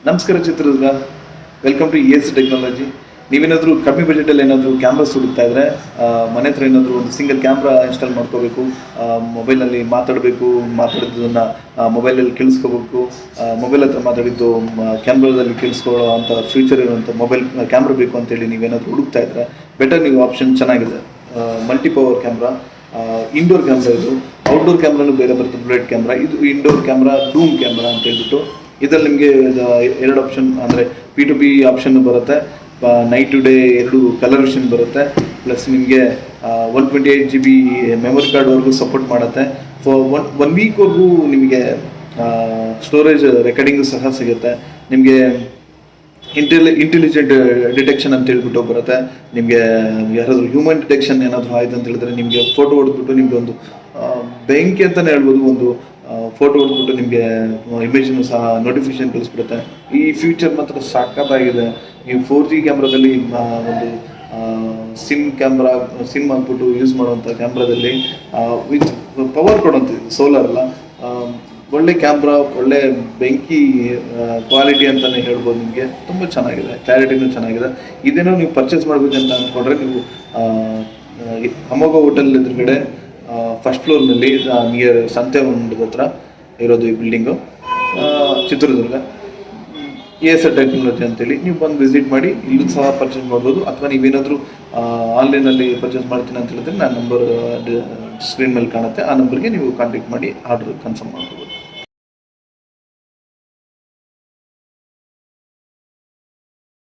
ನಮಸ್ಕಾರ Chitradurga, welcome to ES technology. ನೀವೇನಾದರೂ ಕಮ್ಮಿ ಬಜೆಟಲ್ಲಿ ಏನಾದರೂ ಕ್ಯಾಮ್ರಾಸ್ ಹುಡುಕ್ತಾ ಇದ್ದರೆ, ಮನೆ ಹತ್ರ ಏನಾದರೂ ಒಂದು ಸಿಂಗಲ್ ಕ್ಯಾಮ್ರಾ ಇನ್ಸ್ಟಾಲ್ ಮಾಡ್ಕೋಬೇಕು, ಮೊಬೈಲಲ್ಲಿ ಮಾತಾಡಿದ್ದನ್ನು ಮೊಬೈಲಲ್ಲಿ ಕೇಳಿಸ್ಕೋಬೇಕು, ಮೊಬೈಲ್ ಹತ್ರ ಮಾತಾಡಿದ್ದು ಕ್ಯಾಮ್ರಾದಲ್ಲಿ ಕೇಳಿಸ್ಕೊಳ್ಳೋ ಅಂಥ ಫ್ಯೂಚರ್ ಇರುವಂಥ ಮೊಬೈಲ್ ಕ್ಯಾಮ್ರಾ ಬೇಕು ಅಂತೇಳಿ ನೀವೇನಾದರೂ ಹುಡುಕ್ತಾ ಇದ್ದರೆ ಬೆಟರ್ ನೀವು ಆಪ್ಷನ್ ಚೆನ್ನಾಗಿದೆ. Multi power camera, indoor camera, ಇದು ಔಟ್ಡೋರ್ ಕ್ಯಾಮ್ರಾನು ಬೇರೆ ಬರುತ್ತೆ. ಬುಲೆಟ್ ಕ್ಯಾಮ್ರಾ, ಇದು ಇಂಡೋರ್ ಕ್ಯಾಮ್ರಾ, ಡೂಮ್ ಕ್ಯಾಮ್ರಾ ಅಂತ ಹೇಳ್ಬಿಟ್ಟು ಇದರಲ್ಲಿ ನಿಮಗೆ ಎರಡು ಆಪ್ಷನ್ ಅಂದರೆ P2P ಆಪ್ಷನ್ ಬರುತ್ತೆ, ನೈಟ್ ಟು ಡೇ ಎರಡು ಕಲರ್ ವಿಷನ್ ಬರುತ್ತೆ, ಪ್ಲಸ್ ನಿಮಗೆ 128 GB ಮೆಮೊರಿ ಕಾರ್ಡ್ವರೆಗೂ ಸಪೋರ್ಟ್ ಮಾಡುತ್ತೆ. ಫಾರ್ ಒನ್ ವೀಕ್ವರೆಗೂ ನಿಮಗೆ ಸ್ಟೋರೇಜ್ ರೆಕಾರ್ಡಿಂಗು ಸಹ ಸಿಗುತ್ತೆ. ನಿಮಗೆ ಇಂಟೆಲಿಜೆಂಟ್ ಡಿಟೆಕ್ಷನ್ ಅಂತ ಹೇಳ್ಬಿಟ್ಟು ಬರುತ್ತೆ. ನಿಮಗೆ ಯಾರಾದರೂ ಹ್ಯೂಮನ್ ಡಿಟೆಕ್ಷನ್ ಏನಾದರೂ ಆಯ್ತು ಅಂತ ಹೇಳಿದ್ರೆ ನಿಮಗೆ ಫೋಟೋ ಹೊಡೆದ್ಬಿಟ್ಟು ನಿಮಗೆ ಒಂದು ಬೆಂಕಿ ಅಂತಲೇ ಹೇಳ್ಬೋದು, ಒಂದು ಫೋಟೋ ಹೊಡೆದ್ಬಿಟ್ಟು ನಿಮಗೆ ಇಮೇಜನ್ನು ಸಹ ನೋಟಿಫಿಕೇಶನ್ ಕಳಿಸ್ಬಿಡುತ್ತೆ. ಈ ಫ್ಯೂಚರ್ ಮಾತ್ರ ಸಖತ್ತಾಗಿದೆ. ನೀವು 4G ಕ್ಯಾಮ್ರಾದಲ್ಲಿ ಒಂದು ಸಿಮ್ ಹಾಕ್ಬಿಟ್ಟು ಯೂಸ್ ಮಾಡುವಂಥ ಕ್ಯಾಮ್ರಾದಲ್ಲಿ ವಿತ್ ಪವರ್ ಕೊಡುವಂಥದ್ದು, ಸೋಲಾರ್ ಅಲ್ಲ, ಒಳ್ಳೆ ಕ್ಯಾಮ್ರಾ, ಒಳ್ಳೆ ಬೆಂಕಿ ಕ್ವಾಲಿಟಿ ಅಂತಲೇ ಹೇಳ್ಬೋದು. ನಿಮಗೆ ತುಂಬ ಚೆನ್ನಾಗಿದೆ, ಕ್ಲಾರಿಟಿನೂ ಚೆನ್ನಾಗಿದೆ. ಇದೇನೋ ನೀವು ಪರ್ಚೇಸ್ ಮಾಡಬೇಕಂತ ಅಂದ್ಕೊಂಡ್ರೆ ನೀವು ಅಮೋಘ ಹೋಟೆಲ್ ಎದುರುಗಡೆ ಫಸ್ಟ್ ಫ್ಲೋರ್ನಲ್ಲಿ ನಿಯರ್ ಸಂತೆ ಹೊಂಡದ ಹತ್ರ ಇರೋದು ಈ ಬಿಲ್ಡಿಂಗು, ಚಿತ್ರದುರ್ಗ, ES ಟೆಕ್ನಾಲಜಿ ಅಂತೇಳಿ. ನೀವು ಬಂದು ವಿಸಿಟ್ ಮಾಡಿ, ಇಲ್ಲೂ ಸಹ ಪರ್ಚೇಸ್ ಮಾಡ್ಬೋದು. ಅಥವಾ ನೀವೇನಾದರೂ ಆನ್ಲೈನಲ್ಲಿ ಪರ್ಚೇಸ್ ಮಾಡ್ತೀನಿ ಅಂತ ಹೇಳಿದ್ರೆ ನನ್ನ ನಂಬರ್ ಸ್ಕ್ರೀನ್ ಮೇಲೆ ಕಾಣುತ್ತೆ, ಆ ನಂಬರ್ಗೆ ನೀವು ಕಾಂಟ್ಯಾಕ್ಟ್ ಮಾಡಿ ಆರ್ಡರ್ ಕನ್ಫರ್ಮ್ ಮಾಡ್ಬೋದು.